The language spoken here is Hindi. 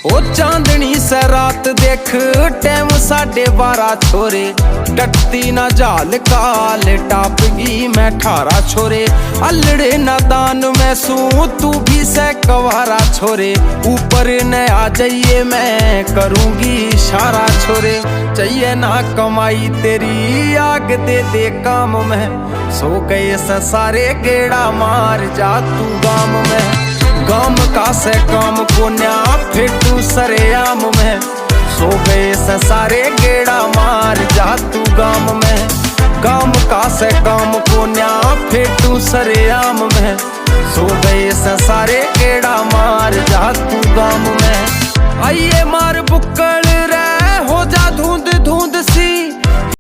ओ चांदनी से रात देख टाइम 12:30 छोरे, टटती ना जाल काल टापगी मैं 18 छोरे। अल्लड़े नादान में सू तू भी से कवारा छोरे, ऊपर न आ जाइए मैं करूंगी इशारा छोरे। चाहिए ना कमाई तेरी आग दे दे काम में, सो गए से सारे गेड़ा मार जा तू गाम में। गाम का से काम को न्या फिर तू सरेआम में, सो गए से सारे गेड़ा मार जा तू गाम में। गाम का से काम को न्या फिर तू सरेआम में, सो गए से सारे गेड़ा मार जा तू गाम में। आइए मार बुक्कड़ रे हो जा धुंध